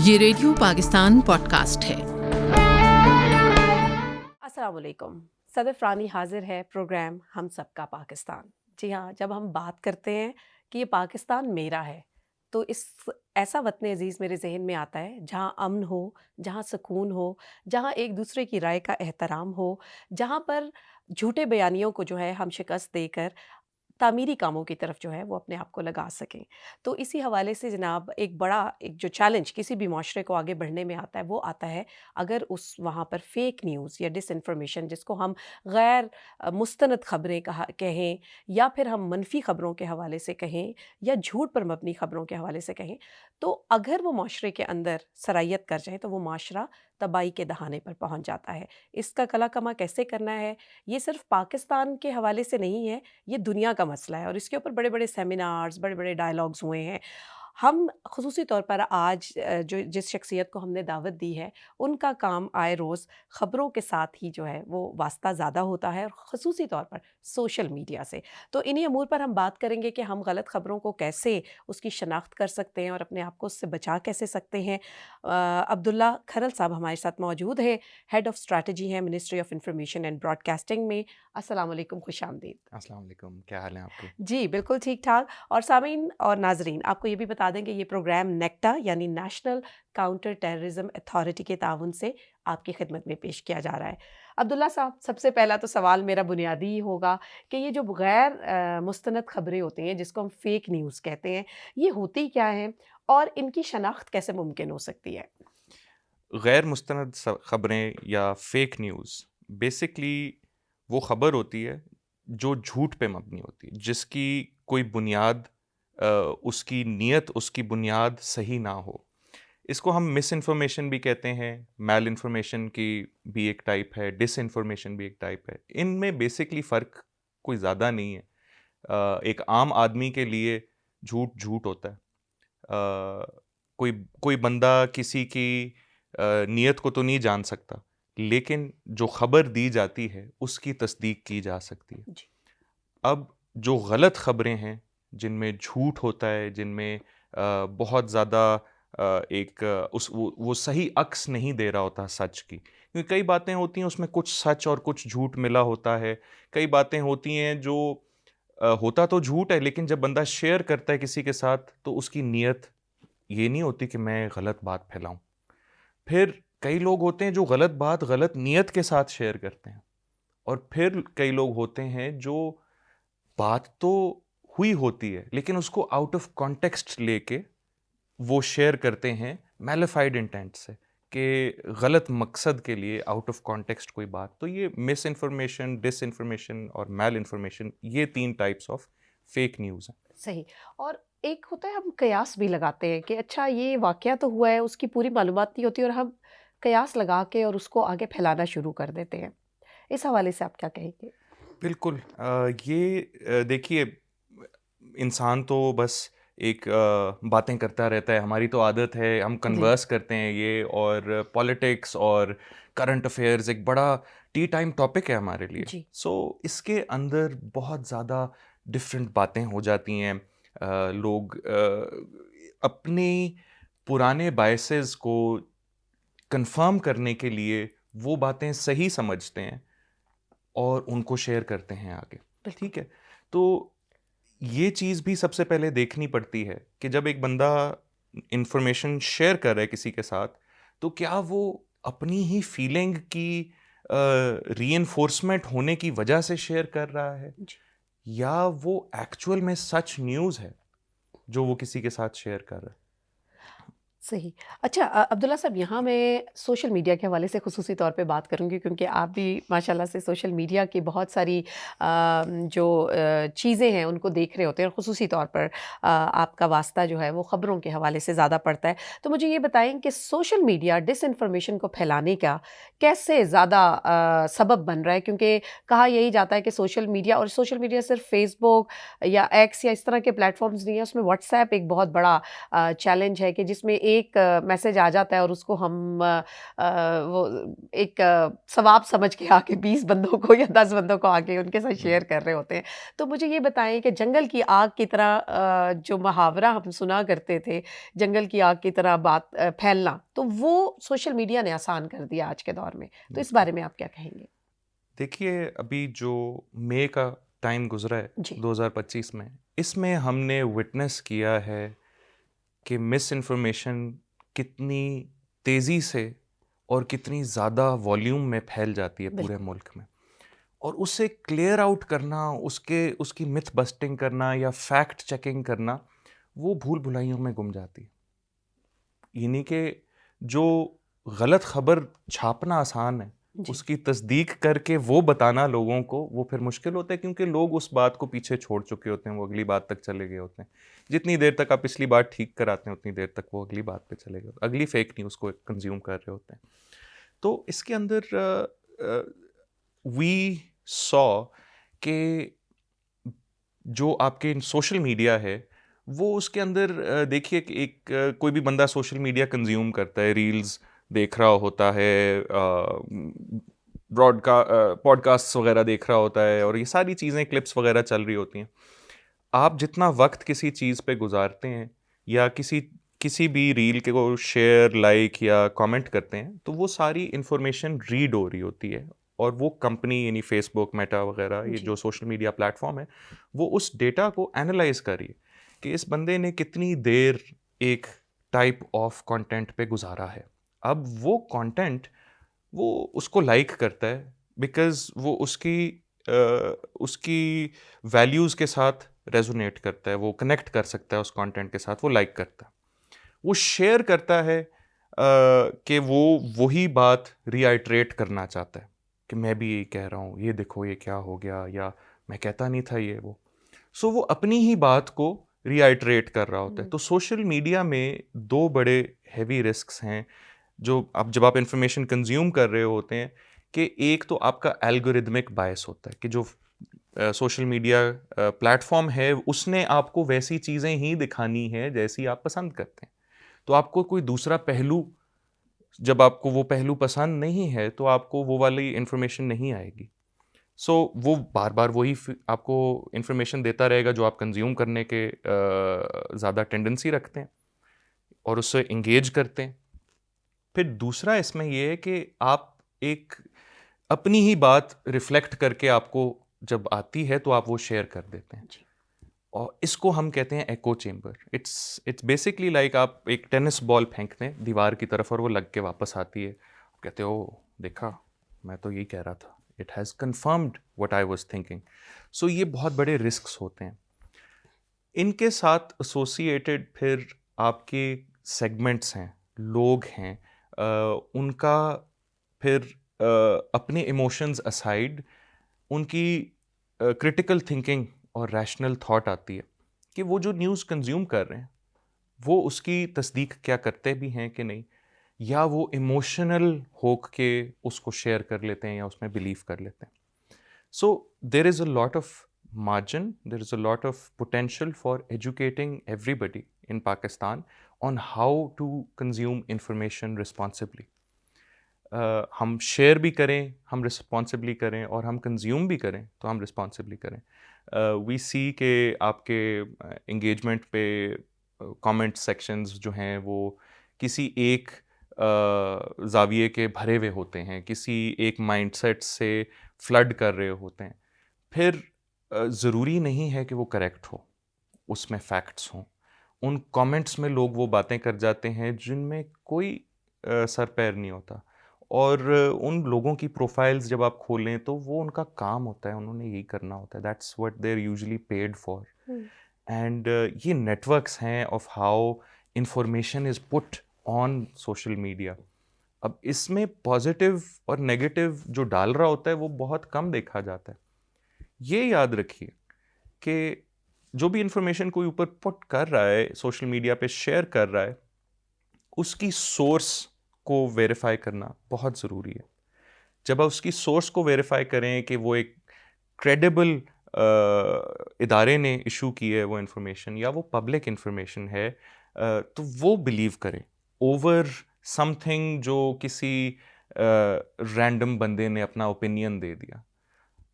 ये radio Pakistan podcast है। अस्सलाम वालेकुम। सदफ रानी हाजिर है प्रोग्राम हम सबका पाकिस्तान। जी हाँ, जब हम बात करते हैं कि ये पाकिस्तान मेरा है, तो इस ऐसा वतन अज़ीज़ मेरे जहन में आता है जहाँ अमन हो, जहाँ सुकून हो, जहाँ एक दूसरे की राय का एहतराम हो, जहाँ पर झूठे बयानियों को जो है हम शिकस्त देकर तामीरी कामों की तरफ जो है वो अपने आप को लगा सकें। तो इसी हवाले से जनाब एक जो चैलेंज किसी भी माशरे को आगे बढ़ने में आता है वो आता है अगर उस वहाँ पर फ़ेक न्यूज़ या डिसइन्फॉर्मेशन जिसको हम गैर मुस्तनद ख़बरें कहें या फिर हम मनफ़ी ख़बरों के हवाले से कहें या झूठ पर मबनी ख़बरों के हवाले से कहें, तो अगर वो माशरे के अंदर सरायत कर जाए तो वो माशरा तबाही के दहाने पर पहुँच जाता है। इसका कला कमा कैसे करना है, ये सिर्फ़ पाकिस्तान के हवाले से नहीं है, ये दुनिया का मसला है और इसके ऊपर बड़े-बड़े सेमिनार्स, बड़े-बड़े डायलॉग्स हुए हैं। हम ख़ुसूसी तौर पर आज जो जिस शख्सियत को हमने दावत दी है, उनका काम आए रोज़ ख़बरों के साथ ही जो है वो वास्ता ज़्यादा होता है और ख़ुसूसी तौर पर सोशल मीडिया से। तो इन्हीं अमूर पर हम बात करेंगे कि हम गलत ख़बरों को कैसे उसकी शनाख्त कर सकते हैं और अपने आप को उससे बचा कैसे सकते हैं। अब्दुल्ला खरल साहब हमारे साथ मौजूद हैं, हेड ऑफ़ स्ट्रैटेजी हैं ministry of information and broadcasting में। अस्सलाम वालेकुम, खुशामदीद। अस्सलाम वालेकुम, क्या हाल है आपके? जी, बिल्कुल ठीक-ठाक। और सामीन और नाज़रीन आपको ये भी बता दें कि ये प्रोग्राम नेक्टा यानी नेशनल काउंटर टेररिज़्म अथॉरिटी के ताउन से आपकी खिदमत में पेश किया जा रहा है। अब्दुल्ला साहब, सबसे पहला तो सवाल मेरा बुनियादी ही होगा कि ये जो गैर मुस्तनद ख़बरें होती हैं जिसको हम फ़ेक न्यूज़ कहते हैं, ये होती क्या हैं और इनकी शनाख्त कैसे मुमकिन हो सकती है? गैर मुस्तनद ख़बरें या फ़ेक न्यूज़ बेसिकली वो ख़बर होती है जो झूठ पे मबनी होती है, जिसकी कोई बुनियाद उसकी नीयत, उसकी बुनियाद सही ना हो। इसको हम मिस इन्फॉर्मेशन भी कहते हैं, मैल इन्फॉर्मेशन की भी एक टाइप है, डिसइन्फॉर्मेशन भी एक टाइप है। इनमें बेसिकली फ़र्क कोई ज़्यादा नहीं है। एक आम आदमी के लिए झूठ झूठ होता है। कोई कोई बंदा किसी की नीयत को तो नहीं जान सकता, लेकिन जो खबर दी जाती है उसकी तस्दीक की जा सकती है। जी। अब जो गलत खबरें हैं, जिनमें झूठ होता है, जिनमें बहुत ज़्यादा वो सही अक्स नहीं दे रहा होता सच की, क्योंकि कई बातें होती हैं उसमें कुछ सच और कुछ झूठ मिला होता है। कई बातें होती हैं जो होता तो झूठ है, लेकिन जब बंदा शेयर करता है किसी के साथ तो उसकी नीयत ये नहीं होती कि मैं गलत बात फैलाऊं। फिर कई लोग होते हैं जो गलत बात गलत नीयत के साथ शेयर करते हैं, और फिर कई लोग होते हैं जो बात तो हुई होती है लेकिन उसको आउट ऑफ कॉन्टेक्स्ट लेके वो शेयर करते हैं मैलिफाइड इंटेंट से, कि गलत मकसद के लिए आउट ऑफ कॉन्टेक्स्ट कोई बात। तो ये मिस इन्फॉर्मेशन, डिस इन्फॉर्मेशन और मैल इन्फॉर्मेशन, ये 3 टाइप्स ऑफ फेक न्यूज़ हैं। सही। और एक होता है हम कयास भी लगाते हैं कि अच्छा ये वाक़या तो हुआ है, उसकी पूरी मालूमात नहीं होती और हम कयास लगा के और उसको आगे फैलाना शुरू कर देते हैं। इस हवाले से आप क्या कहेंगे? बिल्कुल। देखिए, इंसान तो बस एक बातें करता रहता है, हमारी तो आदत है, हम जी। कन्वर्स करते हैं ये, और पॉलिटिक्स और करंट अफेयर्स एक बड़ा टी टाइम टॉपिक है हमारे लिए। जी। सो इसके अंदर बहुत ज़्यादा डिफरेंट बातें हो जाती हैं। लोग अपनी पुराने बायसेस को कंफर्म करने के लिए वो बातें सही समझते हैं और उनको शेयर करते हैं आगे। बिल्कुल। ठीक है? तो ये चीज़ भी सबसे पहले देखनी पड़ती है कि जब एक बंदा इंफॉर्मेशन शेयर कर रहा है किसी के साथ, तो क्या वो अपनी ही फीलिंग की रीइंफोर्समेंट होने की वजह से शेयर कर रहा है, जी। या वो एक्चुअल में सच न्यूज़ है जो वो किसी के साथ शेयर कर रहा है। सही। अच्छा, अब्दुल्ला साहब, यहाँ मैं सोशल मीडिया के हवाले से ख़ुसूसी तौर पे बात करूँगी क्योंकि आप भी माशाल्लाह से सोशल मीडिया की बहुत सारी जो चीज़ें हैं उनको देख रहे होते हैं और ख़ुसूसी तौर पर आपका वास्ता जो है वो ख़बरों के हवाले से ज़्यादा पड़ता है। तो मुझे ये बताएँ कि सोशल मीडिया डिसइन्फॉर्मेशन को फैलाने का कैसे ज़्यादा सबब बन रहा है? क्योंकि कहा यही जाता है कि सोशल मीडिया सिर्फ़ फ़ेसबुक या एक्स या इस तरह के प्लेटफ़ॉर्म्स नहीं है, उसमें व्हाट्सएप एक बहुत बड़ा चैलेंज है कि जिसमें एक मैसेज आ जाता है और उसको हम वो एक सवाब समझ के आके 20 बंदों को या 10 बंदों को आके उनके साथ शेयर कर रहे होते हैं। तो मुझे ये बताएं कि जंगल की आग की तरह जो मुहावरा हम सुना करते थे, जंगल की आग की तरह बात फैलना, तो वो सोशल मीडिया ने आसान कर दिया आज के दौर में। तो इस बारे में आप क्या कहेंगे? देखिए, अभी जो मई का टाइम गुजरा है जी। 2025 में, इसमें हमने विटनेस किया है कि मिस इन्फॉर्मेशन कितनी तेज़ी से और कितनी ज़्यादा वॉल्यूम में फैल जाती है पूरे बिल्कुल। मुल्क में, और उसे क्लियर आउट करना, उसकी मिथ बस्टिंग करना या फैक्ट चेकिंग करना, वो भूल भुलाइयों में गुम जाती है। यानी कि जो गलत खबर छापना आसान है, जी। उसकी तस्दीक करके वो बताना लोगों को, वो फिर मुश्किल होता है, क्योंकि लोग उस बात को पीछे छोड़ चुके होते हैं, वो अगली बात तक चले गए होते हैं। जितनी देर तक आप पिछली बात ठीक कराते हैं, उतनी देर तक वो अगली बात पे चले गए, अगली फेक न्यूज़ को कंज्यूम कर रहे होते हैं। तो इसके अंदर वी सॉ कि जो आपके सोशल मीडिया है, वो उसके अंदर देखिए कि कोई भी बंदा सोशल मीडिया कंज्यूम करता है, रील्स देख रहा होता है, पॉडकास्ट वगैरह देख रहा होता है, और ये सारी चीज़ें, क्लिप्स वगैरह चल रही होती हैं। आप जितना वक्त किसी चीज़ पे गुजारते हैं या किसी भी रील के को शेयर, लाइक या कमेंट करते हैं, तो वो सारी इंफॉर्मेशन रीड हो रही होती है, और वो कंपनी, यानी फेसबुक, मेटा वगैरह, ये जी। जो सोशल मीडिया प्लेटफॉर्म है, वो उस डेटा को एनालाइज कर रही है कि इस बंदे ने कितनी देर एक टाइप ऑफ कंटेंट पे गुजारा है। अब वो कंटेंट वो उसको लाइक करता है बिकॉज वो उसकी वैल्यूज़ के साथ रेजोनेट करता है, वो कनेक्ट कर सकता है उस कंटेंट के साथ, वो लाइक करता है, वो शेयर करता है कि वो वही बात रीआइट्रेट करना चाहता है कि मैं भी यही कह रहा हूँ, ये देखो ये क्या हो गया, या मैं कहता नहीं था ये वो। सो वो अपनी ही बात को रीआइट्रेट कर रहा होता है। तो सोशल मीडिया में दो बड़े हैवी रिस्क्स हैं जो जब आप इंफॉर्मेशन कंज्यूम कर रहे होते हैं, कि एक तो आपका एल्गोरिदमिक बायस होता है कि जो सोशल मीडिया प्लेटफॉर्म है, उसने आपको वैसी चीज़ें ही दिखानी है जैसी आप पसंद करते हैं। तो आपको कोई दूसरा पहलू, जब आपको वो पहलू पसंद नहीं है, तो आपको वो वाली इंफॉर्मेशन नहीं आएगी। सो वो बार बार वही आपको इंफॉर्मेशन देता रहेगा जो आप कंज्यूम करने के ज़्यादा टेंडेंसी रखते हैं और उससे इंगेज करते हैं। फिर दूसरा इसमें ये है कि आप एक अपनी ही बात रिफ्लेक्ट करके आपको जब आती है तो आप वो शेयर कर देते हैं, जी। और इसको हम कहते हैं एको चेम्बर। इट्स बेसिकली लाइक आप एक टेनिस बॉल फेंकते हैं दीवार की तरफ और वो लग के वापस आती है, आप कहते हो देखा, मैं तो यही कह रहा था, it has confirmed what I was thinking. So ये बहुत बड़े रिस्क्स होते हैं। इनके साथ एसोसिएटेड फिर आपके सेगमेंट्स हैं, लोग हैं, उनका फिर अपने इमोशंस असाइड उनकी क्रिटिकल थिंकिंग और रैशनल थॉट आती है कि वो जो न्यूज़ कंज्यूम कर रहे हैं वो उसकी तस्दीक क्या करते भी हैं कि नहीं, या वो इमोशनल होक के उसको शेयर कर लेते हैं या उसमें बिलीव कर लेते हैं। So there is a lot of margin, there is a lot of potential for educating everybody in Pakistan on how to consume information responsibly. हम शेयर भी करें, हम रिस्पॉन्सिबली करें, और हम कंज्यूम भी करें तो हम रिस्पॉन्सिबली करें। वी सी के आपके इंगेजमेंट पे कमेंट सेक्शंस जो हैं वो किसी एक जाविये के भरे हुए होते हैं, किसी एक माइंडसेट से फ्लड कर रहे होते हैं। फिर ज़रूरी नहीं है कि वो करेक्ट हो, उसमें फैक्ट्स हों। उन कमेंट्स में लोग वो बातें कर जाते हैं जिनमें कोई सर पैर नहीं होता, और उन लोगों की प्रोफाइल्स जब आप खोलें तो वो उनका काम होता है, उन्होंने यही करना होता है, that's what they are usually paid for. And ये नेटवर्क्स हैं of how information is put on social media. अब इसमें पॉजिटिव और नेगेटिव जो डाल रहा होता है वो बहुत कम देखा जाता है। ये याद रखिए कि जो भी इंफॉर्मेशन कोई ऊपर पुट कर रहा है, सोशल मीडिया पे शेयर कर रहा है, उसकी सोर्स को वेरीफाई करना बहुत ज़रूरी है। जब आप उसकी सोर्स को वेरीफाई करें कि वो एक क्रेडिबल इदारे ने इशू की है वो इंफॉर्मेशन, या वो पब्लिक इंफॉर्मेशन है, तो वो बिलीव करें ओवर समथिंग जो किसी रैंडम बंदे ने अपना ओपिनियन दे दिया।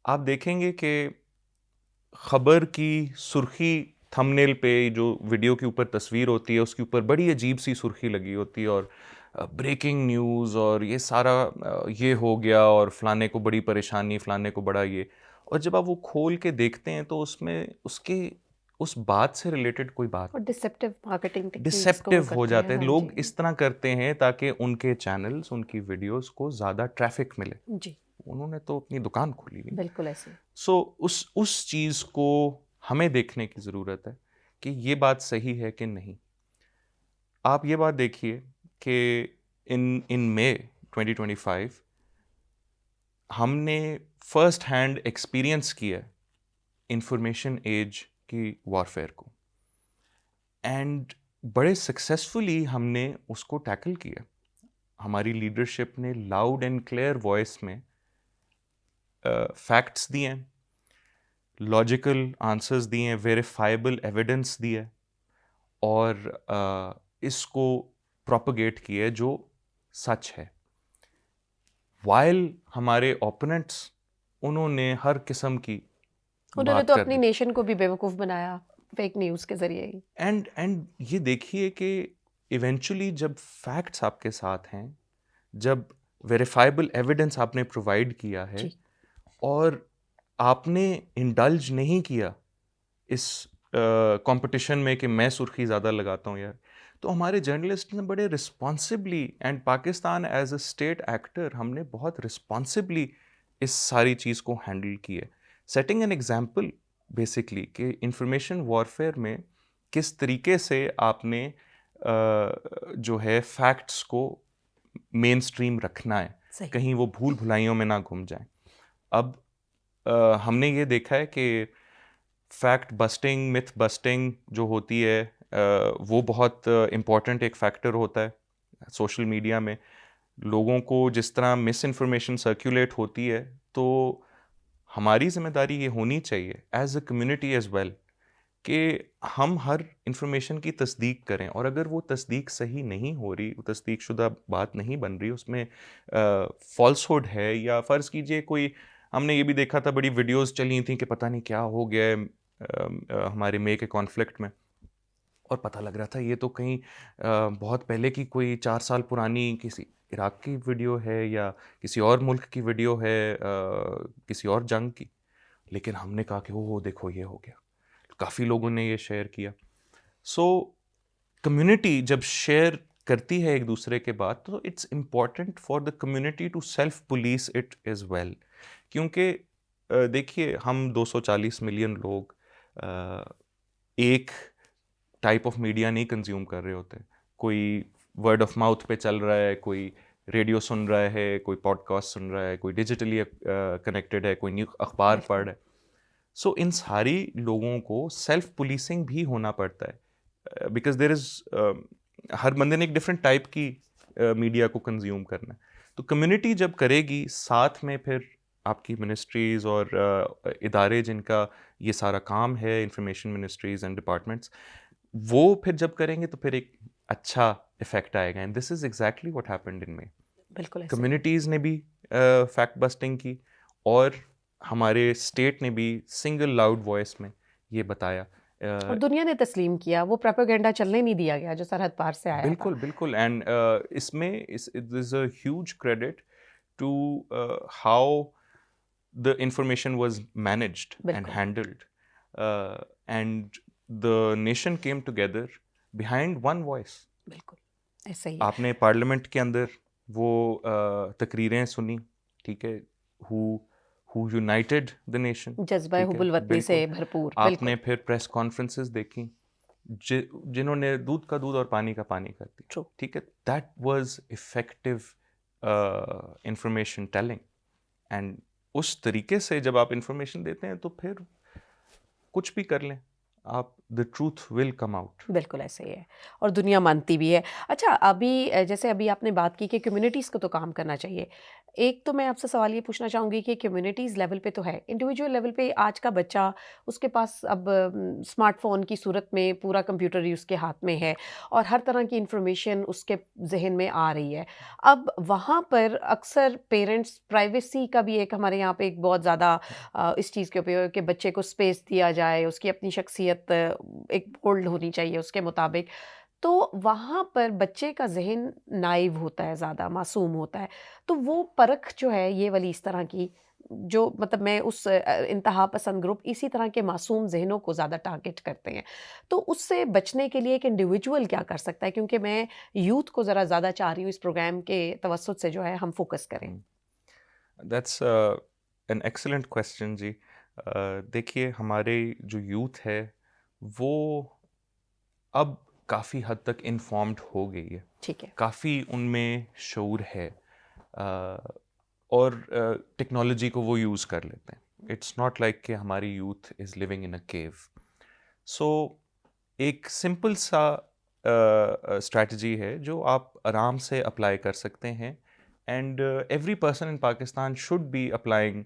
आप देखेंगे कि खबर की सुर्खी थंबनेल पे जो वीडियो के ऊपर तस्वीर होती है उसके ऊपर बड़ी अजीब सी सुर्खी लगी होती है और ब्रेकिंग न्यूज़ और ये सारा ये हो गया और फलाने को बड़ी परेशानी, फलाने को बड़ा ये। और जब आप वो खोल के देखते हैं तो उसमें उसके उस बात से रिलेटेड कोई बात और डिसेप्टिव मार्केटिंग टेक्निक्स को वो डिसेप्टिव हो करते जाते हैं। हैं। हाँ लोग जी इस तरह करते हैं ताकि उनके चैनल्स, उनकी वीडियोस को ज़्यादा ट्रैफिक मिले। जी, उन्होंने तो अपनी दुकान खोली हुई। बिल्कुल ऐसे। सो उस चीज़ को हमें देखने की ज़रूरत है कि ये बात सही है कि नहीं। आप ये बात देखिए कि इन मई 2025 हमने फर्स्ट हैंड एक्सपीरियंस किया इंफॉर्मेशन एज की वॉरफेयर को, एंड बड़े सक्सेसफुली हमने उसको टैकल किया। हमारी लीडरशिप ने लाउड एंड क्लियर वॉइस में फैक्ट्स दिए, लॉजिकल आंसर्स दिए, वेरीफाइबल एविडेंस दिए और इसको प्रोपगेट किए जो सच है। वाइल हमारे ओपोनेंट्स, उन्होंने हर किस्म की उन्होंने बात तो कर अपनी दी। नेशन को भी बेवकूफ़ बनाया फेक न्यूज़ के ज़रिए ही। एंड ये देखिए कि इवेंचुअली जब फैक्ट्स आपके साथ हैं, जब वेरीफाइबल एविडेंस आपने प्रोवाइड किया है जी, और आपने इंडल्ज नहीं किया इस कंपटीशन में कि मैं सुर्खी ज़्यादा लगाता हूँ यार, तो हमारे जर्नलिस्ट ने बड़े responsibly, and Pakistan as a state actor हमने बहुत रिस्पॉन्सिबली इस सारी चीज़ को हैंडल किया, सेटिंग एन एग्जाम्पल बेसिकली कि इंफॉर्मेशन वॉरफेयर में किस तरीके से आपने जो है फैक्ट्स को मेन स्ट्रीम रखना है, सही। कहीं वो भूल भुलाइयों में ना घुम जाए। अब हमने ये देखा है कि फैक्ट बस्टिंग, मिथ बस्टिंग जो होती है वो बहुत इम्पॉर्टेंट एक फैक्टर होता है सोशल मीडिया में। लोगों को जिस तरह मिस इन्फॉर्मेशन सर्कुलेट होती है, तो हमारी जिम्मेदारी ये होनी चाहिए as a community as well कि हम हर इंफॉर्मेशन की तस्दीक करें, और अगर वो तस्दीक सही नहीं हो रही, वो तस्दीक शुदा बात नहीं बन रही, उसमें फॉल्सहुड है, या फ़र्ज़ कीजिए कोई, हमने ये भी देखा था बड़ी वीडियोस चली थी कि पता नहीं क्या हो गया है हमारे मे के कॉन्फ्लिक्ट में, और पता लग रहा था ये तो कहीं बहुत पहले की कोई 4 साल पुरानी किसी इराक की वीडियो है या किसी और मुल्क की वीडियो है, किसी और जंग की। लेकिन हमने कहा कि ओह देखो ये हो गया, काफ़ी लोगों ने ये शेयर किया। सो कम्युनिटी जब शेयर करती है एक दूसरे के बाद, तो it's important for the community to self police it is well. क्योंकि देखिए हम 240 मिलियन लोग एक टाइप ऑफ मीडिया नहीं कंज्यूम कर रहे होते। कोई वर्ड ऑफ माउथ पे चल रहा है, कोई रेडियो सुन रहा है, कोई पॉडकास्ट सुन रहा है, कोई डिजिटली कनेक्टेड है, कोई न्यू अखबार पढ़ बिल्कुल। रहा है। सो इन सारी लोगों को सेल्फ पुलिसिंग भी होना पड़ता है, बिकॉज देर इज़ हर बंदे ने एक डिफरेंट टाइप की मीडिया को कंज्यूम करना है। तो कम्युनिटी जब करेगी साथ में, फिर आपकी मिनिस्ट्रीज़ और इदारे जिनका ये सारा काम है, इंफॉर्मेशन मिनिस्ट्रीज़ एंड डिपार्टमेंट्स, वो फिर जब करेंगे तो फिर एक अच्छा इफेक्ट आएगा। And this is exactly what happened in May. बिल्कुल ऐसे। कम्युनिटीज़ ने भी फैक्ट बस्टिंग की, और हमारे स्टेट ने भी सिंगल लाउड वॉइस में ये बताया। और दुनिया ने तस्लीम किया, वो प्रोपेगेंडा चलने नहीं दिया गया जो सरहद पार से आया था। बिल्कुल बिल्कुल। एंड इसमें is a huge credit to how the information was managed and बिल्कुल। handled, and the nation came together behind one voice. बिल्कुल ऐसे ही। आपने पार्लियामेंट के अंदर वो तकरीरें सुनी, ठीक है, who united the nation, जज्बा ठीक है, हुब्बुल वतनी से बिल्कुल। भरपूर। आपने बिल्कुल फिर प्रेस कॉन्फ्रेंसेस देखी जिन्होंने दूध का दूध और पानी का पानी कर दिया, ट्रू। ठीक है। That was effective information telling. And उस तरीके से जब आप इंफॉर्मेशन देते हैं तो फिर कुछ भी कर लें आप, the truth will come out. बिल्कुल ऐसे ही है, और दुनिया मानती भी है। अच्छा, अभी जैसे अभी आपने बात की कि कम्युनिटीज़ को तो काम करना चाहिए। एक तो मैं आपसे सवाल ये पूछना चाहूँगी कि कम्युनिटीज़ लेवल पे तो है, इंडिविजुअल लेवल पे आज का बच्चा, उसके पास अब स्मार्टफ़ोन की सूरत में पूरा कंप्यूटर ही उसके हाथ में है और हर तरह की इंफॉर्मेशन उसके ज़हन में आ रही है। अब वहाँ पर अक्सर पेरेंट्स प्राइवेसी का भी एक हमारे यहाँ पे एक बहुत ज़्यादा इस चीज़ के ऊपर कि बच्चे को स्पेस दिया जाए, उसकी अपनी शख्सियत एक होल्ड होनी चाहिए उसके मुताबिक। तो वहाँ पर बच्चे का ज़हन नाइव होता है, ज़्यादा मासूम होता है। तो वो परख जो है ये वाली इस तरह की, जो मतलब मैं उस इंतहा पसंद ग्रुप इसी तरह के मासूम ज़हनों को ज़्यादा टारगेट करते हैं। तो उससे बचने के लिए एक इंडिविजुअल क्या कर सकता है? क्योंकि मैं यूथ को ज़रा ज़्यादा चाह रही हूँ इस प्रोग्राम के तवज्जुद से जो है हम फ़ोकस करें। दैट्स एन एक्सीलेंट क्वेश्चन जी। देखिए, हमारे जो यूथ है वो अब काफ़ी हद तक इन्फॉर्म्ड हो गई है, ठीक है। काफ़ी उनमें शऊर है, और टेक्नोलॉजी को वो यूज़ कर लेते हैं। इट्स नॉट लाइक कि हमारी यूथ इज़ लिविंग इन अ केव। सो एक सिंपल सा स्ट्रैटेजी है जो आप आराम से अप्लाई कर सकते हैं, and every person in Pakistan should be applying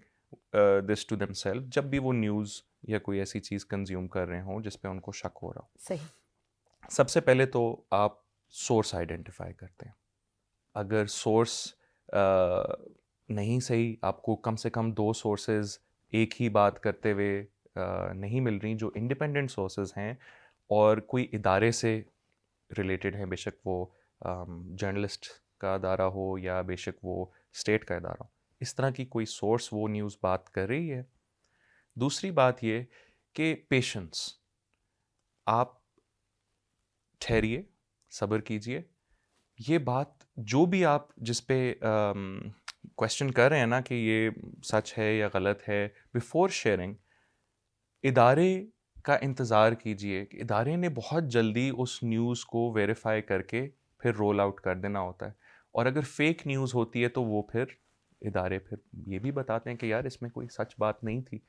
this to themselves जब भी वो न्यूज़ या कोई ऐसी चीज़ कंज्यूम कर रहे हों जिस पे उनको शक हो रहा हो। सही। सबसे पहले तो आप सोर्स आइडेंटिफाई करते हैं। अगर सोर्स नहीं सही, आपको कम से कम 2 सोर्सेज एक ही बात करते हुए नहीं मिल रही जो इंडिपेंडेंट सोर्सेज हैं और कोई इदारे से रिलेटेड हैं, बेशक वो जर्नलिस्ट का अदारा हो या बेशक वो स्टेट का इदारा हो, इस तरह की कोई सोर्स वो न्यूज़ बात कर रही है। दूसरी बात ये कि पेशेंस, आप ठहरिए, सब्र कीजिए। ये बात जो भी आप जिस पे क्वेश्चन कर रहे हैं ना कि ये सच है या गलत है, बिफोर शेयरिंग इदारे का इंतज़ार कीजिए कि इदारे ने बहुत जल्दी उस न्यूज़ को वेरीफाई करके फिर रोल आउट कर देना होता है। और अगर फेक न्यूज़ होती है तो वो फिर इदारे फिर ये भी बताते हैं कि यार इसमें कोई सच बात नहीं थी।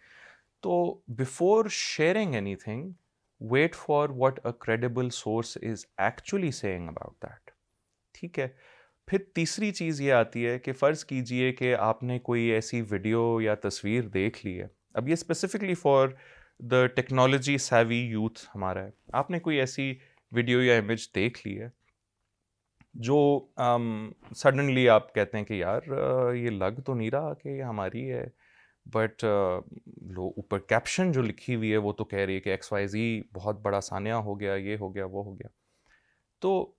तो before sharing anything, wait for what a credible source is actually saying about that. ठीक है। फिर तीसरी चीज़ ये आती है कि फ़र्ज़ कीजिए कि आपने कोई ऐसी वीडियो या तस्वीर देख ली है। अब ये specifically for the technology savvy youth हमारा है। आपने कोई ऐसी वीडियो या इमेज देख ली है जो सडनली आप कहते हैं कि यार ये लग तो नहीं रहा कि ये हमारी है, बट लो ऊपर कैप्शन जो लिखी हुई है वो तो कह रही है कि XYZ बहुत बड़ा सान्या हो गया, ये हो गया, वो हो गया। तो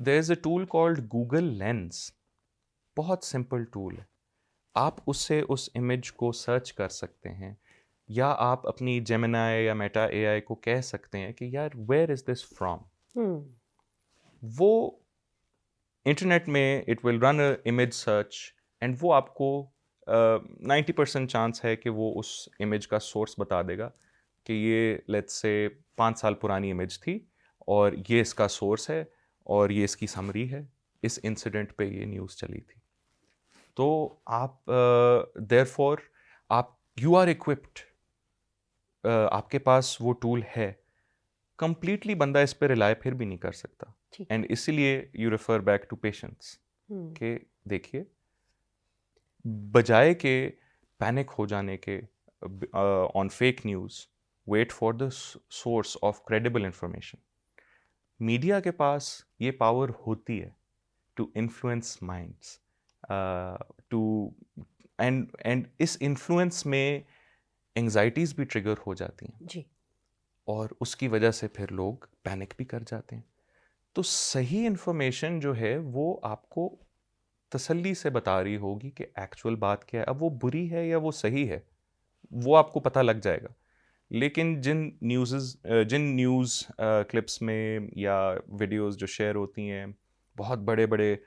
there is a tool called Google Lens. बहुत सिंपल टूल है। आप उससे उस इमेज को सर्च कर सकते हैं, या आप अपनी जेमिनाई या मेटा AI को कह सकते हैं कि यार वेयर इज़ दिस फ्रॉम। वो इंटरनेट में it will run a image search, and वो आपको 90% चांस है कि वो उस इमेज का सोर्स बता देगा कि ये लेट्स से 5 साल पुरानी इमेज थी और ये इसका सोर्स है और ये इसकी समरी है, इस इंसिडेंट पे ये न्यूज़ चली थी। तो आप देयरफॉर आप यू आर इक्विप्ड, आपके पास वो टूल है। कंप्लीटली बंदा इस पे रिलाय फिर भी नहीं कर सकता, ठीक एंड इसीलिए you refer back to patience है। कि देखिए, बजाय के पैनिक हो जाने के on fake news, wait for the source of credible information. Media के पास ये पावर होती है to influence minds, to and इस इन्फ्लुएंस में एंजाइटीज़ भी ट्रिगर हो जाती हैं जी। और उसकी वजह से फिर लोग पैनिक भी कर जाते हैं। तो सही इन्फॉर्मेशन जो है वो आपको तसल्ली से बता रही होगी कि एक्चुअल बात क्या है। अब वो बुरी है या वो सही है, वो आपको पता लग जाएगा। लेकिन जिन न्यूज़ क्लिप्स में या वीडियोस जो शेयर होती हैं, बहुत बड़े बड़े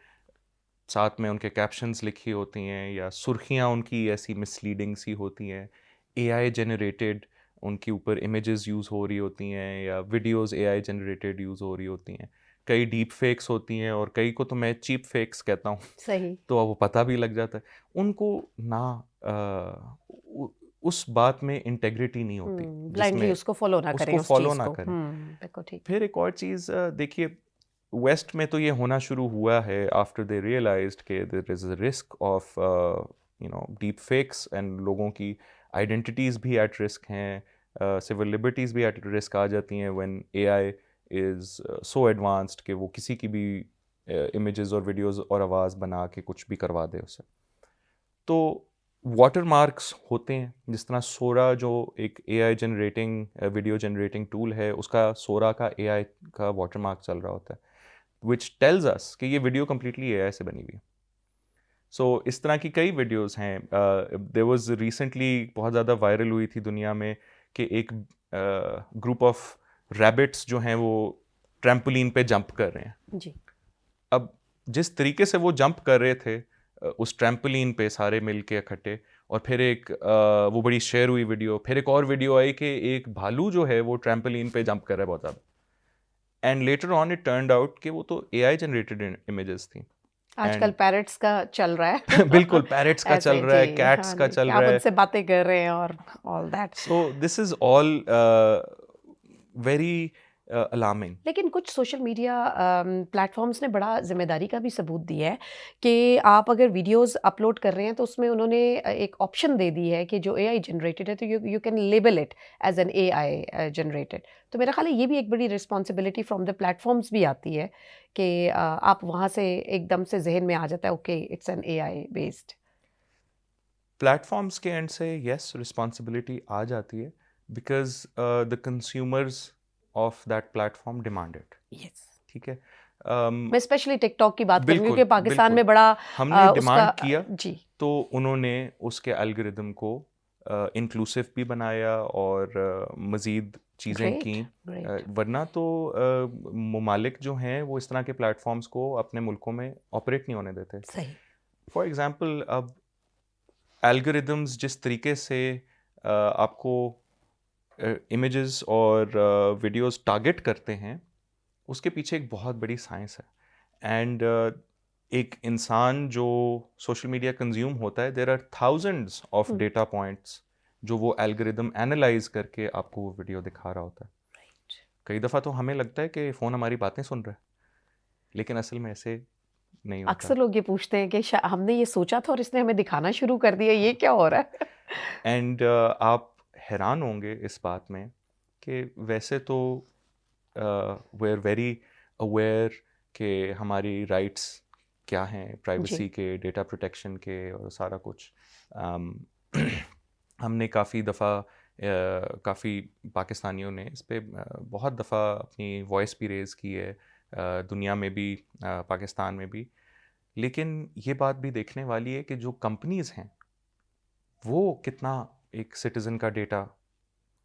साथ में उनके कैप्शंस लिखी होती हैं या सुर्खियाँ उनकी ऐसी मिसलीडिंग सी होती हैं, AI जनरेटेड उनके ऊपर इमेजेस यूज़ हो रही होती हैं या वीडियोस AI जनरेटेड यूज़ हो रही होती हैं। कई डीप फेक्स होती हैं और कई को तो मैं चीप फेक्स कहता हूँ। सही। तो अब वो पता भी लग जाता है उनको ना। उस बात में इंटेग्रिटी नहीं होती ब्लाइंडली जिसमें उसको फॉलो ना करें उसको उस फॉलो चीज़ ना को। करें। बिल्कुल ठीक। फिर एक और चीज़ देखिए, वेस्ट में तो ये होना शुरू हुआ है आफ्टर दे रियलाइज्ड कि there is a risk of deep fakes and लोगों की आइडेंटिटीज़ भी एट रिस्क हैं, सिविल लिबर्टीज़ भी एट रिस्क आ जाती हैं when AI is so advanced कि वो किसी की भी इमेजेस और वीडियोस और आवाज़ बना के कुछ भी करवा दे उससे। तो वाटर मार्क्स होते हैं, जिस तरह सोरा जो एक AI generating video generating tool है, उसका सोरा का एआई का वाटर मार्क चल रहा होता है, विच टेल्स अस कि ये वीडियो कम्प्लीटली एआई से बनी हुई है। सो इस तरह की कई वीडियोस हैं। देयर वाज रिसेंटली बहुत ज़्यादा वायरल हुई थी दुनिया में कि एक ग्रुप ऑफ रैबिट्स जो हैं वो ट्रैम्पोलिन पे जंप कर रहे हैं। जी। अब जिस तरीके से वो जंप कर रहे थे उस ट्रैम्पोलिन पे सारे मिल के इकट्ठे, और फिर एक वो बड़ी शेयर हुई वीडियो, फिर एक और वीडियो आई कि एक भालू जो है वो ट्रैम्पोलिन पे जंप कर रहा है बहुत ज़्यादा, and later on it turned out कि वो तो एआई जनरेटेड इमेजेस थी। आजकल पैरट्स का चल रहा है। बिल्कुल पैरट्स का ऐसे चल रहा है, जी, कैट्स हाँ का जी, चल कि आप रहा है। उनसे बातें कर रहे हैं और all that. So this is all very alarming. लेकिन कुछ सोशल मीडिया प्लेटफॉर्म्स ने बड़ा जिम्मेदारी का भी सबूत दिया है कि आप अगर वीडियोस अपलोड कर रहे हैं तो उसमें उन्होंने एक ऑप्शन दे दी है कि जो एआई जनरेटेड है तो you can label it as an AI generated. तो मेरा ख्याल है ये भी एक बड़ी रिस्पॉन्सिबिलिटी फ्रॉम द प्लेटफॉर्म्स भी आती है कि आप वहाँ से एकदम से जहन में आ जाता है okay it's an AI based. Platforms के एंड से यस रिस्पॉन्सिबिलिटी आ जाती है, because the consumers of that platform demand it. Yes, ठीक है। मैं स्पेशली टिकटॉक की बात करूँ बिल्कुल क्योंकि पाकिस्तान बिल्कुल में बड़ा हमने डिमांड उसका किया जी तो उन्होंने उसके एल्गोरिदम को इंक्लूसिव भी बनाया और मज़ीद चीज़ें ग्रेट की। ग्रेट। वरना तो ममालिक जो हैं वो इस तरह के प्लेटफॉर्म्स को अपने मुल्कों में ऑपरेट नहीं होने देते। सही। फॉर एग्ज़ाम्पल अब एल्गोरिदम्स जिस तरीके से आपको इमेजेस और वीडियोस टारगेट करते हैं, उसके पीछे एक बहुत बड़ी साइंस है। एंड एक इंसान जो सोशल मीडिया कंज्यूम होता है, there are thousands of data points जो वो एल्गोरिदम एनालाइज करके आपको वो वीडियो दिखा रहा होता है। कई दफ़ा तो हमें लगता है कि फ़ोन हमारी बातें सुन रहा है, लेकिन असल में ऐसे नहीं होता। अक्सर लोग ये पूछते हैं कि हमने ये सोचा था और इसने हमें दिखाना शुरू कर दिया, ये क्या हो रहा है। एंड आप हैरान होंगे इस बात में कि वैसे तो वी आर वेरी अवेयर कि हमारी राइट्स क्या हैं, प्राइवेसी के, डेटा प्रोटेक्शन के और सारा कुछ। हमने काफ़ी दफ़ा काफ़ी पाकिस्तानियों ने इस पे बहुत दफ़ा अपनी वॉइस भी रेज़ की है, दुनिया में भी पाकिस्तान में भी। लेकिन ये बात भी देखने वाली है कि जो कंपनीज़ हैं वो कितना एक सिटीज़न का डेटा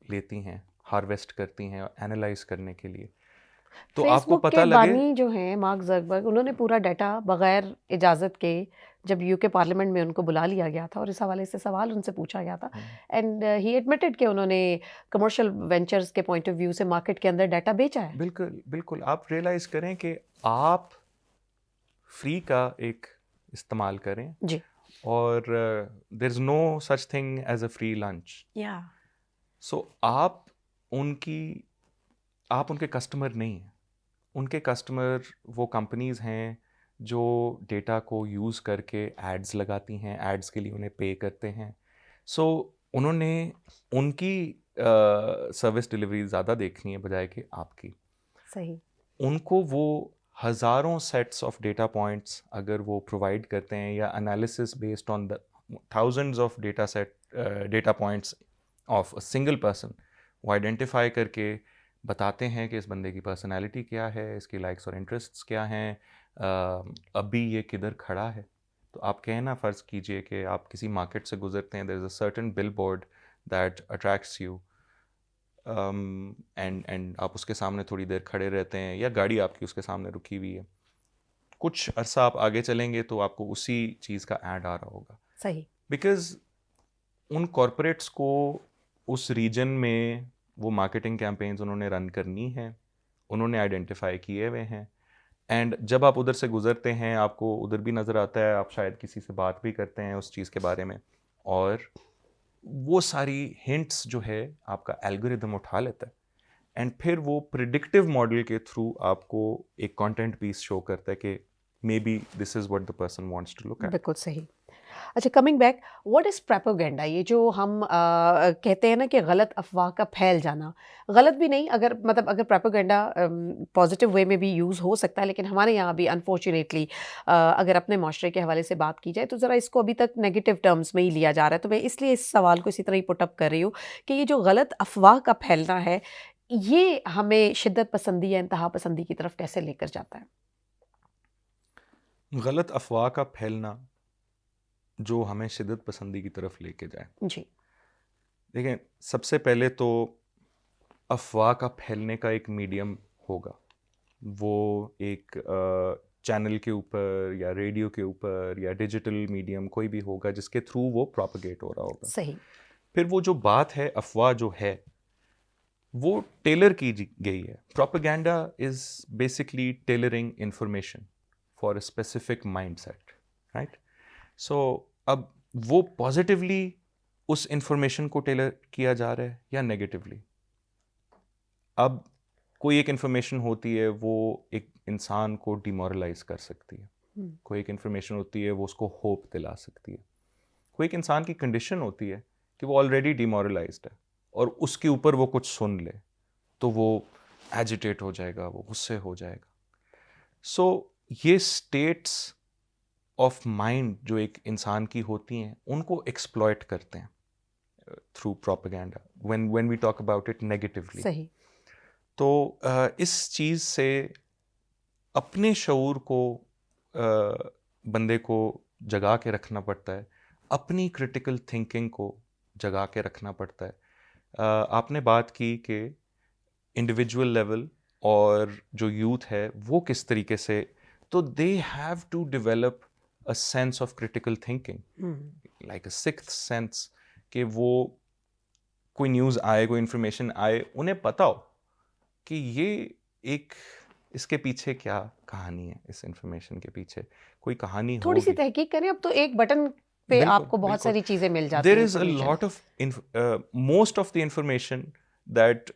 लेती हैं, हार्वेस्ट करती हैं एनालाइज करने के लिए। तो आपको फेसबुक पता के लगे बानी जो हैं मार्क ज़करबर्ग, उन्होंने पूरा डाटा बगैर इजाज़त के जब यूके पार्लियामेंट में उनको बुला लिया गया था और इस हवाले से सवाल उनसे पूछा गया था, एंड ही एडमिटेड कि उन्होंने कमर्शियल वेंचर्स के पॉइंट ऑफ व्यू से मार्केट के अंदर डाटा बेचा है। बिल्कुल बिल्कुल आप रियलाइज़ करें कि आप फ्री का एक इस्तेमाल करें जी और there is no such thing as a free lunch. या सो आप उनके कस्टमर नहीं हैं, उनके कस्टमर वो कंपनीज़ हैं जो डेटा को यूज़ करके एड्स लगाती हैं, एड्स के लिए उन्हें पे करते हैं। सो उन्होंने उनकी सर्विस डिलीवरी ज़्यादा देखनी है बजाय कि आपकी। सही। उनको वो हज़ारों सेट्स ऑफ डेटा पॉइंट्स अगर वो प्रोवाइड करते हैं या analysis based on the thousands of data points of a single person, वो आइडेंटिफाई करके बताते हैं कि इस बंदे की पर्सनैलिटी क्या है, इसकी लाइक्स और इंटरेस्ट्स क्या हैं, अभी ये किधर खड़ा है। तो आप कहना फ़र्ज़ कीजिए कि आप किसी मार्केट से गुजरते हैं, there is a certain billboard that attracts you, and आप उसके सामने थोड़ी देर खड़े रहते हैं या गाड़ी आपकी उसके सामने रुकी हुई है, कुछ अरसा आप आगे चलेंगे तो आपको उसी चीज़ का ऐड आ रहा होगा। सही। बिकॉज़ उन कॉरपोरेट्स को उस रीजन में वो मार्केटिंग कैंपेन्स उन्होंने रन करनी है, उन्होंने आइडेंटिफाई किए हुए हैं, एंड जब आप उधर से गुजरते हैं आपको उधर भी नज़र आता है, आप शायद किसी से बात भी करते हैं उस चीज़ के बारे में, और वो सारी हिंट्स जो है आपका एल्गोरिदम उठा लेता है एंड फिर वो प्रिडिक्टिव मॉडल के थ्रू आपको एक कंटेंट पीस शो करता है कि maybe this is what the person wants to look at. बिल्कुल सही। अच्छा, coming back, what is propaganda? ये जो हम कहते हैं ना कि गलत अफ़वाह का फैल जाना, गलत भी नहीं, अगर मतलब अगर प्रोपेगेंडा पॉजिटिव वे में भी यूज़ हो सकता है, लेकिन हमारे यहाँ भी अनफॉर्चुनेटली अगर अपने माशरे के हवाले से बात की जाए तो ज़रा इसको अभी तक नेगेटिव टर्म्स में ही लिया जा रहा है। तो मैं इसलिए इस सवाल को इसी तरह ही पुट अप कर रही हूँ कि ये जो गलत अफ़वाह का फैलना है, ये हमें शिद्दत पसंदी या इंतहा पसंदी की तरफ कैसे लेकर जाता है? गलत अफवाह का फैलना जो हमें शिद्दत पसंदी की तरफ लेके जाए। जी। देखें, सबसे पहले तो अफवाह का फैलने का एक मीडियम होगा, वो एक चैनल के ऊपर या रेडियो के ऊपर या डिजिटल मीडियम कोई भी होगा जिसके थ्रू वो प्रोपगेट हो रहा होगा। सही। फिर वो जो बात है, अफवाह जो है, वो टेलर की गई है। Propaganda is basically tailoring information for a specific mindset, right? So अब वो पॉजिटिवली उस इंफॉर्मेशन को टेलर किया जा रहा है या नेगेटिवली। अब कोई एक इंफॉर्मेशन होती है वो एक इंसान को डिमोरलाइज कर सकती है, कोई एक इंफॉर्मेशन होती है वो उसको होप दिला सकती है, कोई एक इंसान की कंडीशन होती है कि वो ऑलरेडी डिमोरलाइज्ड है और उसके ऊपर वो कुछ सुन ले तो वो एजिटेट हो जाएगा, वो गुस्से हो जाएगा। सो ये स्टेट्स ऑफ माइंड जो एक इंसान की होती हैं उनको एक्सप्लॉइट करते हैं through propaganda when we talk about it negatively. सही। तो इस चीज़ से अपने शऊर को बंदे को जगा के रखना पड़ता है, अपनी क्रिटिकल थिंकिंग को जगा के रखना पड़ता है। आपने बात की कि इंडिविजुअल लेवल और जो यूथ है वो किस तरीके से, तो they have to develop a sense of critical thinking, like a sixth sense, कि वो कोई न्यूज़ आए, कोई इन्फॉर्मेशन आए, उन्हें पता हो कि ये एक इसके पीछे क्या कहानी है, इस इंफॉर्मेशन के पीछे कोई कहानी थोड़ी सी होगी। तहकीक करें, अब तो एक बटन पे बिल्कुल, आपको बहुत बिल्कुल। सारी चीजें मिल जाती There हैं is a information। lot of most of the information that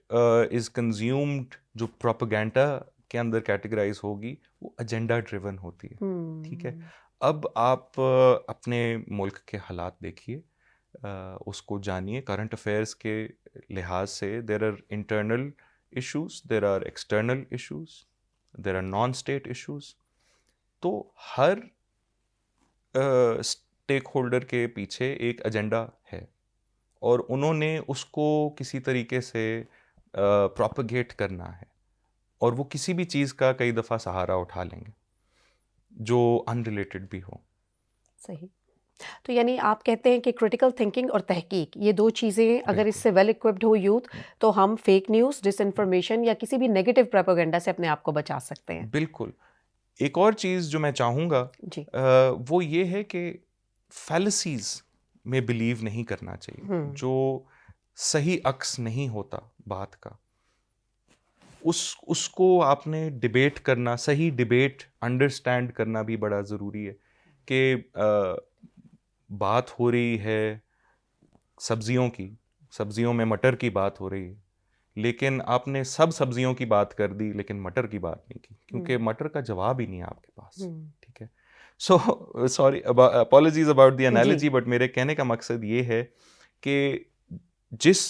is consumed जो प्रोपेगेंडा के अंदर कैटेगराइज होगी वो एजेंडा ड्रिवन होती है, ठीक है? अब आप अपने मुल्क के हालात देखिए, उसको जानिए, करंट अफेयर्स के लिहाज से there are internal issues, there are external issues, there are non state issues. तो हर स्टेक होल्डर के पीछे एक एजेंडा है और उन्होंने उसको किसी तरीके से प्रोपेगेट करना है और वो किसी भी चीज़ का कई दफ़ा सहारा उठा लेंगे जो अनरिलेटेड भी हो। सही। तो यानी आप कहते हैं कि क्रिटिकल थिंकिंग और तहकीक, ये दो चीज़ें अगर बिल्कुल। इससे वेल इक्विप्ड हो यूथ, तो हम फेक न्यूज़, डिसइंफॉर्मेशन या किसी भी नेगेटिव प्रोपेगेंडा से अपने आप को बचा सकते हैं। बिल्कुल। एक और चीज़ जो मैं चाहूँगा जी। वो ये है कि फैलेसीज में बिलीव नहीं करना चाहिए, जो सही अक्स नहीं होता बात का, उसको आपने डिबेट करना, सही डिबेट अंडरस्टैंड करना भी बड़ा ज़रूरी है कि बात हो रही है सब्जियों की, सब्जियों में मटर की बात हो रही है, लेकिन आपने सब सब्जियों की बात कर दी लेकिन मटर की बात नहीं की, क्योंकि मटर का जवाब ही नहीं है आपके पास, ठीक है? So sorry, apologies about the analogy, but मेरे कहने का मकसद ये है कि जिस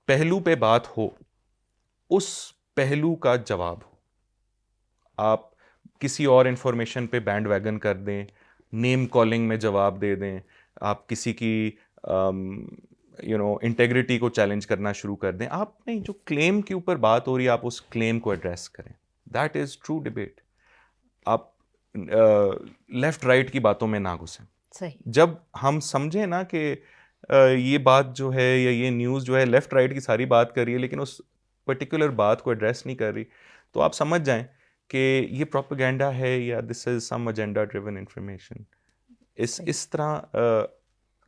पहलू पे बात हो उस पहलू का जवाब हो। आप किसी और इंफॉर्मेशन पे बैंड वैगन कर दें, नेम कॉलिंग में जवाब दे दें, आप किसी की इंटेग्रिटी को चैलेंज करना शुरू कर दें, आप नहीं, जो क्लेम के ऊपर बात हो रही है आप उस क्लेम को एड्रेस करें। That is true debate. आप लेफ्ट राइट की बातों में ना घुसें। सही। जब हम समझें ना कि ये बात जो है या ये न्यूज़ जो है लेफ्ट राइट की सारी बात कर रही है लेकिन उस पर्टिकुलर बात को एड्रेस नहीं कर रही, तो आप समझ जाएं कि ये प्रोपेगेंडा है या this is some agenda driven information. इस तरह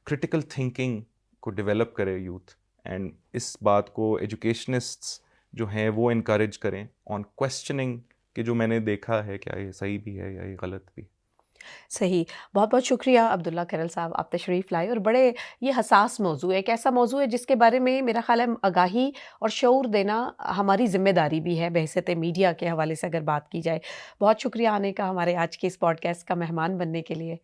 क्रिटिकल थिंकिंग को डेवलप करे यूथ, एंड इस बात को एजुकेशनिस्ट्स जो हैं वो इनकरेज करें ऑन क्वेश्चनिंग कि जो मैंने देखा है क्या ये सही भी है या ये गलत भी। सही। बहुत-बहुत शुक्रिया अब्दुल्ला खैरल साहब, आप तशरीफ़ लाए और बड़े ये हसास मौज़ू है, एक ऐसा मौज़ू है जिसके बारे में मेरा ख़्याल है आगाही और शऊर देना हमारी ज़िम्मेदारी भी है बहैसियत मीडिया के हवाले से अगर बात की जाए। बहुत शुक्रिया आने का, हमारे आज के इस पॉडकास्ट का मेहमान बनने के लिए।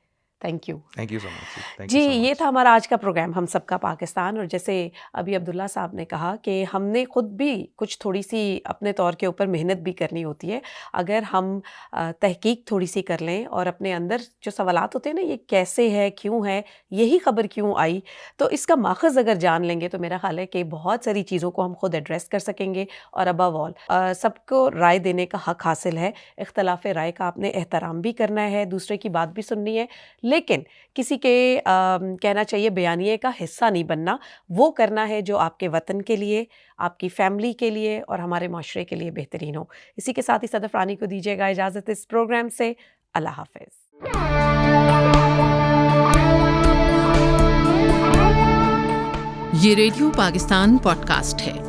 Thank you. Thank you so much. Thank जी, यू सो ये मच। था हमारा आज का प्रोग्राम हम सबका पाकिस्तान। और जैसे अभी अब्दुल्ला साहब ने कहा कि हमने खुद भी कुछ थोड़ी-सी अपने तौर के ऊपर मेहनत भी करनी होती है। अगर हम तहकीक थोड़ी-सी कर लें और अपने अंदर जो सवालात होते हैं ना, ये कैसे है, क्यों है, यही खबर क्यों आई, तो इसका माख़ज़ अगर जान लेंगे तो मेरा ख़्याल है कि बहुत सारी चीज़ों को हम खुद एड्रेस कर सकेंगे। और अबव ऑल सबको राय देने का हक़ हासिल है। इख्तिलाफ़ राय का आपने एहतराम भी करना है, दूसरे की बात भी सुननी है, लेकिन किसी के कहना चाहिए बयानिए का हिस्सा नहीं बनना। वो करना है जो आपके वतन के लिए, आपकी फैमिली के लिए और हमारे माशरे के लिए बेहतरीन हो। इसी के साथ ही सदफ रानी को दीजिएगा इजाज़त इस प्रोग्राम से। अल्लाह हाफ़िज़। ये रेडियो पाकिस्तान पॉडकास्ट है।